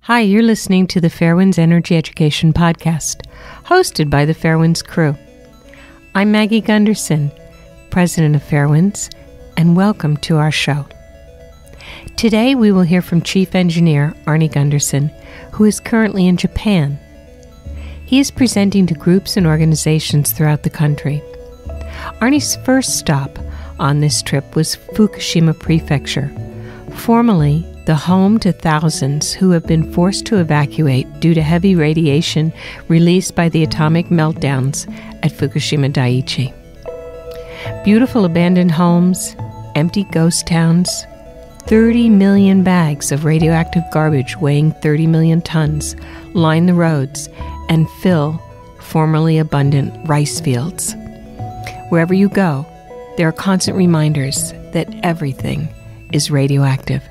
Hi, you're listening to the Fairewinds Energy Education Podcast, hosted by the Fairewinds Crew. I'm Maggie Gundersen, President of Fairewinds, and welcome to our show. Today we will hear from Chief Engineer Arnie Gundersen, who is currently in Japan. He is presenting to groups and organizations throughout the country. Arnie's first stop on this trip was Fukushima Prefecture, formerly the home to thousands who have been forced to evacuate due to heavy radiation released by the atomic meltdowns at Fukushima Daiichi. Beautiful abandoned homes, empty ghost towns, 30 million bags of radioactive garbage weighing 30 million tons line the roads and fill formerly abundant rice fields. Wherever you go, there are constant reminders that everything is radioactive.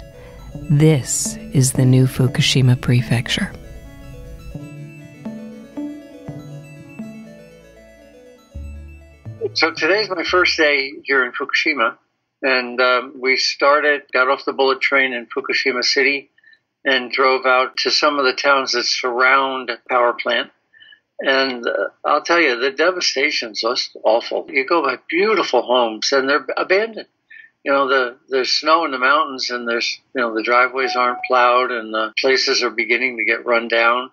This is the new Fukushima Prefecture. So today's my first day here in Fukushima, and we got off the bullet train in Fukushima City and drove out to some of the towns that surround the power plant. And I'll tell you, the devastation's just awful. You go by beautiful homes, and they're abandoned. You know, there's snow in the mountains, and the driveways aren't plowed, and the places are beginning to get run down.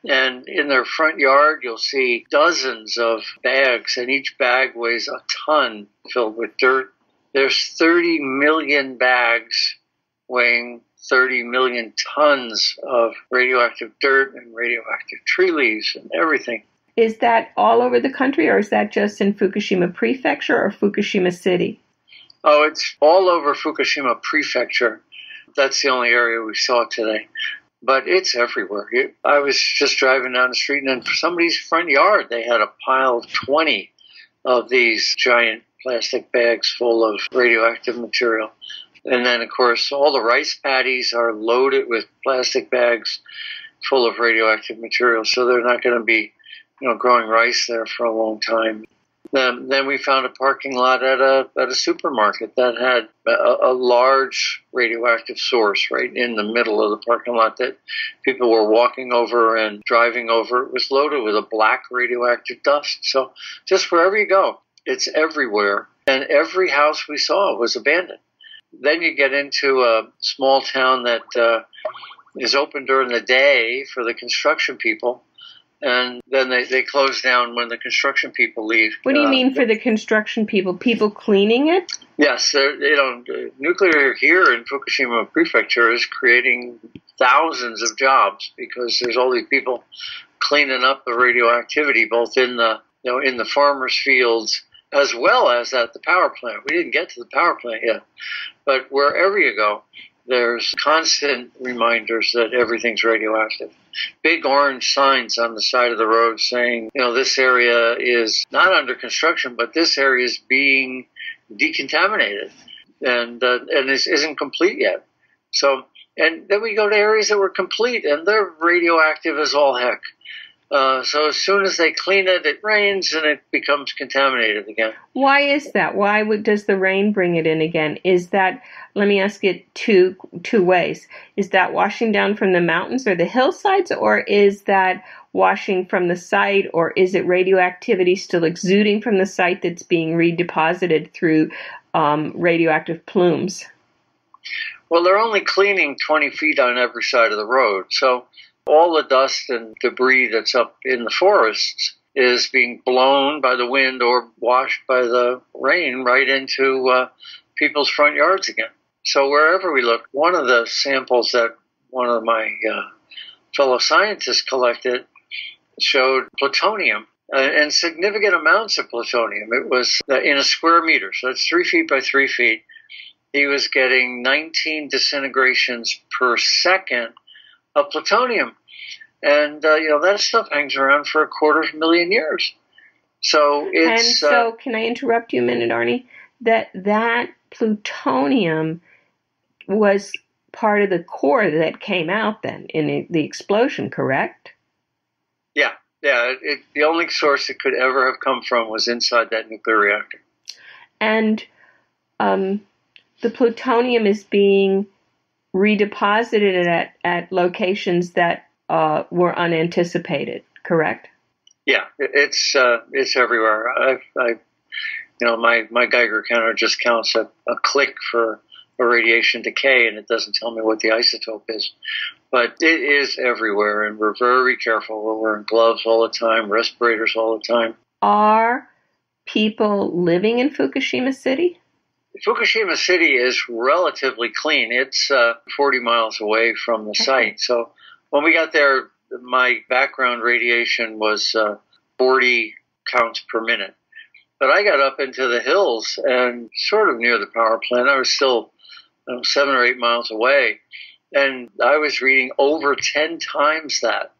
And in their front yard, you'll see dozens of bags, and each bag weighs a ton filled with dirt. There's 30 million bags weighing 30 million tons of radioactive dirt and radioactive tree leaves and everything. Is that all over the country, or is that just in Fukushima Prefecture or Fukushima City? Oh, it's all over Fukushima Prefecture. That's the only area we saw today. But it's everywhere. I was just driving down the street, and in somebody's front yard, they had a pile of 20 of these giant plastic bags full of radioactive material. And then, of course, all the rice paddies are loaded with plastic bags full of radioactive material, so they're not going to be, growing rice there for a long time. Then we found a parking lot at a supermarket that had a large radioactive source right in the middle of the parking lot that people were walking over and driving over. It was loaded with a black radioactive dust. So just wherever you go, it's everywhere. And every house we saw was abandoned. Then you get into a small town that is open during the day for the construction people. And then they close down when the construction people leave. What do you mean for the construction people? People cleaning it? Yes. Nuclear here in Fukushima Prefecture is creating thousands of jobs because there's all these people cleaning up the radioactivity, both in the farmers' fields as well as at the power plant. We didn't get to the power plant yet. But wherever you go, there's constant reminders that everything's radioactive. Big orange signs on the side of the road saying, this area is not under construction, but this area is being decontaminated and this isn't complete yet. So, and then we go to areas that were complete, and they're radioactive as all heck. So as soon as they clean it, it rains and it becomes contaminated again. Why is that? Why does the rain bring it in again? Is that, let me ask it two ways. Is that washing down from the mountains or the hillsides, or is that washing from the site, or is it radioactivity still exuding from the site that's being redeposited through radioactive plumes? Well, they're only cleaning 20 feet on every side of the road, so all the dust and debris that's up in the forests is being blown by the wind or washed by the rain right into people's front yards again. So wherever we look, one of the samples that one of my fellow scientists collected showed plutonium, and significant amounts of plutonium. It was in a square meter, so it's 3 feet by 3 feet. He was getting 19 disintegrations per second of plutonium. And, that stuff hangs around for 250,000 years. So it's... And so, can I interrupt you a minute, Arnie? That plutonium was part of the core that came out then in the explosion, correct? Yeah. The only source it could ever have come from was inside that nuclear reactor. And the plutonium is being redeposited it at locations that were unanticipated, correct? Yeah, it's everywhere. My Geiger counter just counts a click for a radiation decay, and it doesn't tell me what the isotope is. But it is everywhere, and we're very careful. We're wearing gloves all the time, respirators all the time. Are people living in Fukushima City? Fukushima City is relatively clean. It's 40 miles away from the site. So when we got there, my background radiation was 40 counts per minute. But I got up into the hills and sort of near the power plant. I was still 7 or 8 miles away. And I was reading over 10 times that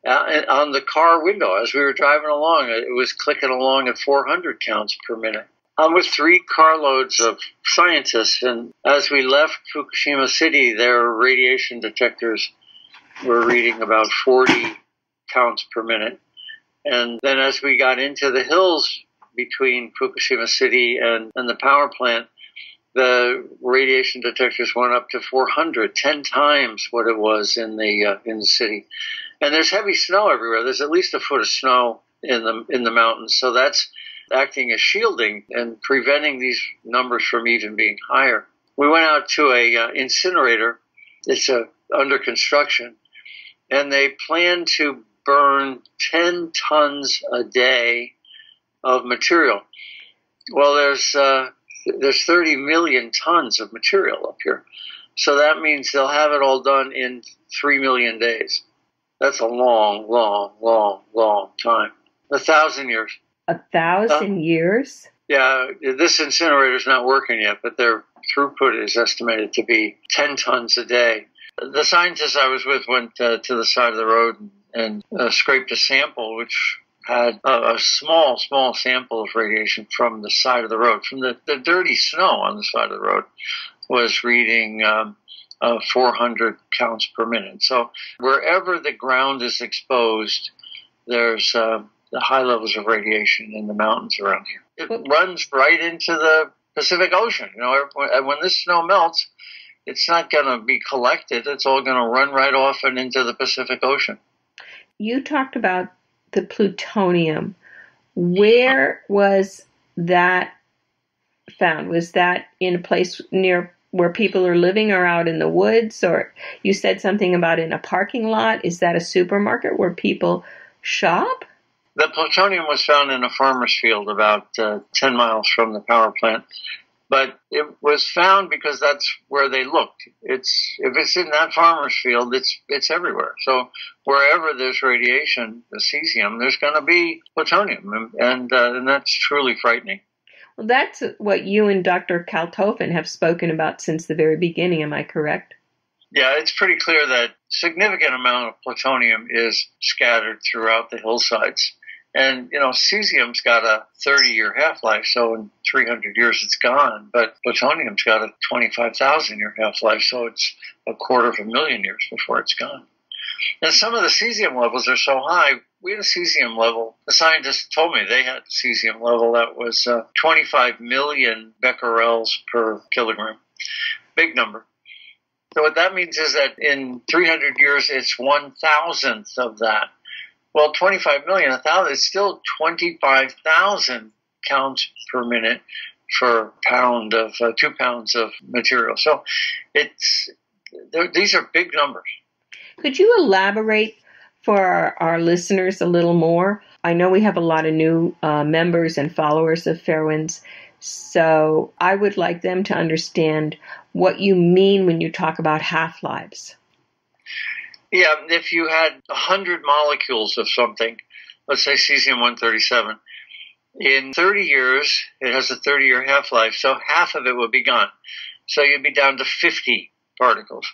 on the car window. As we were driving along, it was clicking along at 400 counts per minute. I'm with 3 carloads of scientists, and as we left Fukushima City, their radiation detectors were reading about 40 counts per minute. And then as we got into the hills between Fukushima City and the power plant, the radiation detectors went up to 400, 10 times what it was in the city. And there's heavy snow everywhere. There's at least a foot of snow in the mountains. So that's acting as shielding and preventing these numbers from even being higher. We went out to a incinerator. It's under construction, and they plan to burn 10 tons a day of material. Well, there's 30 million tons of material up here. So that means they'll have it all done in 3 million days. That's a long, long, long, long time. 1,000 years. 1,000 years? Yeah, this incinerator's not working yet, but their throughput is estimated to be 10 tons a day. The scientists I was with went to the side of the road and scraped a sample, which had a small sample of radiation from the side of the road. From the dirty snow on the side of the road was reading 400 counts per minute. So wherever the ground is exposed, there's the high levels of radiation in the mountains around here. It runs right into the Pacific Ocean. When this snow melts, it's not going to be collected. It's all going to run right off and into the Pacific Ocean. You talked about the plutonium. Where was that found? Was that in a place near where people are living or out in the woods? Or you said something about in a parking lot. Is that a supermarket where people shop? The plutonium was found in a farmer's field about 10 miles from the power plant. But it was found because that's where they looked. If it's in that farmer's field, it's everywhere. So wherever there's radiation, the cesium, there's going to be plutonium, and that's truly frightening. Well, that's what you and Dr. Kaltofen have spoken about since the very beginning. Am I correct? Yeah, it's pretty clear that significant amount of plutonium is scattered throughout the hillsides. And, cesium's got a 30-year half-life, so in 300 years it's gone. But plutonium's got a 25,000-year half-life, so it's 250,000 years before it's gone. And some of the cesium levels are so high. We had a cesium level. The scientists told me they had a cesium level that was 25 million becquerels per kilogram. Big number. So what that means is that in 300 years, it's 1,000th of that. Well, 25 million, 1,000, it's still 25,000 counts per minute for pound of 2 pounds of material. So these are big numbers. Could you elaborate for our listeners a little more? I know we have a lot of new members and followers of Fairewinds, so I would like them to understand what you mean when you talk about half-lives. Yeah, if you had 100 molecules of something, let's say cesium-137, in 30 years, it has a 30-year half-life, so half of it would be gone. So you'd be down to 50 particles.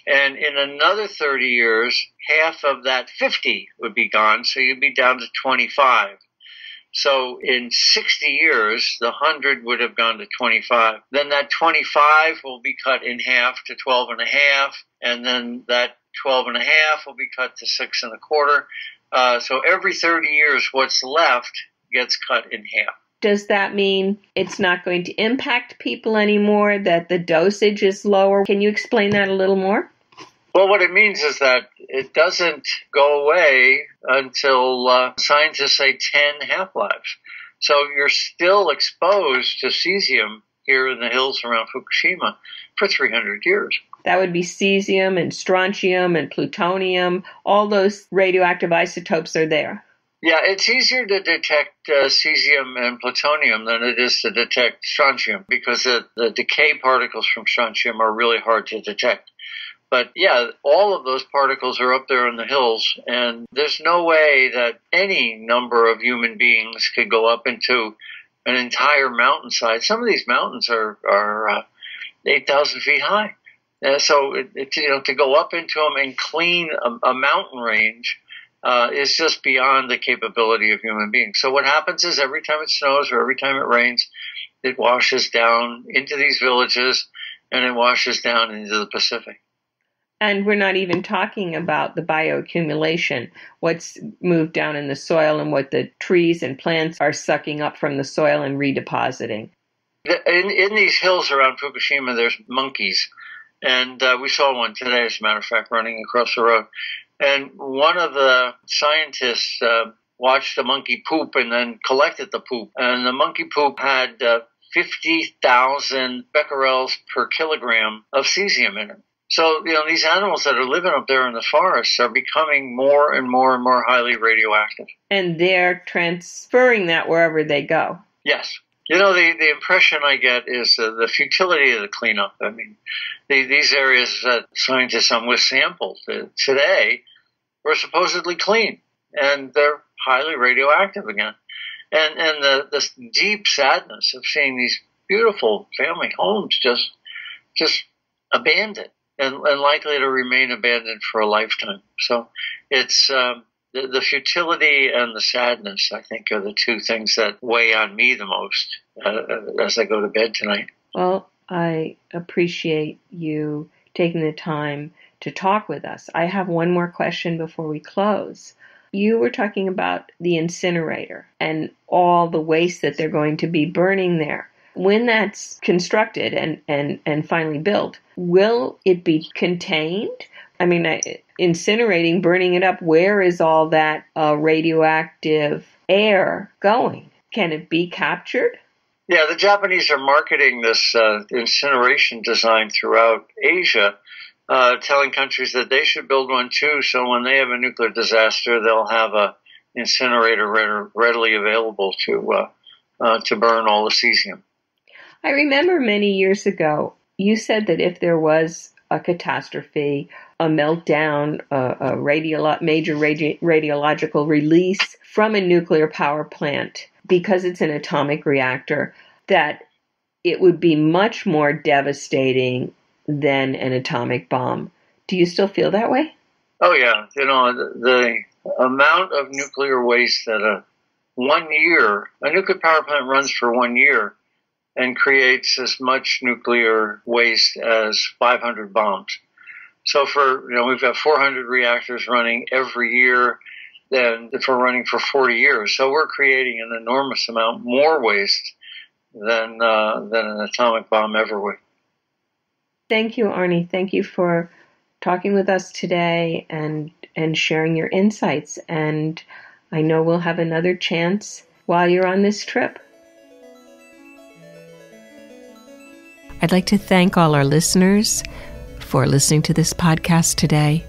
And in another 30 years, half of that 50 would be gone, so you'd be down to 25. So in 60 years, the 100 would have gone to 25. Then that 25 will be cut in half to 12 and a half, and then that 12 and a half will be cut to 6 1/4. So every 30 years, what's left gets cut in half. Does that mean it's not going to impact people anymore, that the dosage is lower? Can you explain that a little more? Well, what it means is that it doesn't go away until scientists say 10 half-lives. So you're still exposed to cesium here in the hills around Fukushima for 300 years. That would be cesium and strontium and plutonium. All those radioactive isotopes are there. Yeah, it's easier to detect cesium and plutonium than it is to detect strontium because the decay particles from strontium are really hard to detect. But yeah, all of those particles are up there in the hills, and there's no way that any number of human beings could go up into an entire mountainside. Some of these mountains are 8,000 feet high. So to go up into them and clean a mountain range is just beyond the capability of human beings. So what happens is every time it snows or every time it rains, it washes down into these villages and it washes down into the Pacific. And we're not even talking about the bioaccumulation, what's moved down in the soil and what the trees and plants are sucking up from the soil and redepositing. In these hills around Fukushima, there's monkeys. And we saw one today, as a matter of fact, running across the road. And one of the scientists watched a monkey poop and then collected the poop. And the monkey poop had 50,000 becquerels per kilogram of cesium in it. So, these animals that are living up there in the forests are becoming more and more and more highly radioactive. And they're transferring that wherever they go. Yes. The impression I get is the futility of the cleanup. I mean, these areas that scientists I'm with sampled today were supposedly clean, and they're highly radioactive again. And the deep sadness of seeing these beautiful family homes just abandoned and likely to remain abandoned for a lifetime. So it's the futility and the sadness, I think, are the two things that weigh on me the most as I go to bed tonight. Well, I appreciate you taking the time to talk with us. I have one more question before we close. You were talking about the incinerator and all the waste that they're going to be burning there. When that's constructed and finally built, will it be contained? I mean, incinerating, burning it up, where is all that radioactive air going? Can it be captured? Yeah, the Japanese are marketing this incineration design throughout Asia, telling countries that they should build one too, so when they have a nuclear disaster, they'll have an incinerator readily available to burn all the cesium. I remember many years ago, you said that if there was a catastrophe, a meltdown, a major radiological release from a nuclear power plant, because it's an atomic reactor, that it would be much more devastating than an atomic bomb. Do you still feel that way? Oh, yeah. The amount of nuclear waste that a nuclear power plant runs for 1 year and creates as much nuclear waste as 500 bombs. So we've got 400 reactors running every year, then if we're running for 40 years. So we're creating an enormous amount more waste than an atomic bomb ever would. Thank you, Arnie. Thank you for talking with us today and sharing your insights. And I know we'll have another chance while you're on this trip. I'd like to thank all our listeners for listening to this podcast today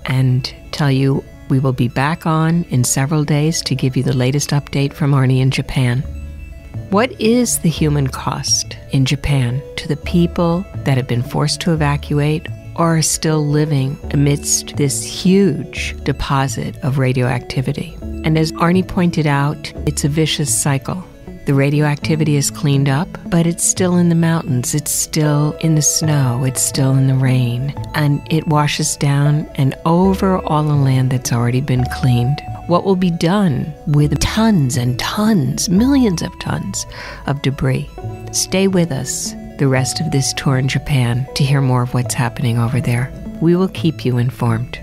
and tell you we will be back on in several days to give you the latest update from Arnie in Japan. What is the human cost in Japan to the people that have been forced to evacuate or are still living amidst this huge deposit of radioactivity? And as Arnie pointed out, it's a vicious cycle. The radioactivity is cleaned up, but it's still in the mountains, it's still in the snow, it's still in the rain, and it washes down and over all the land that's already been cleaned. What will be done with tons and tons, millions of tons of debris? Stay with us the rest of this tour in Japan to hear more of what's happening over there. We will keep you informed.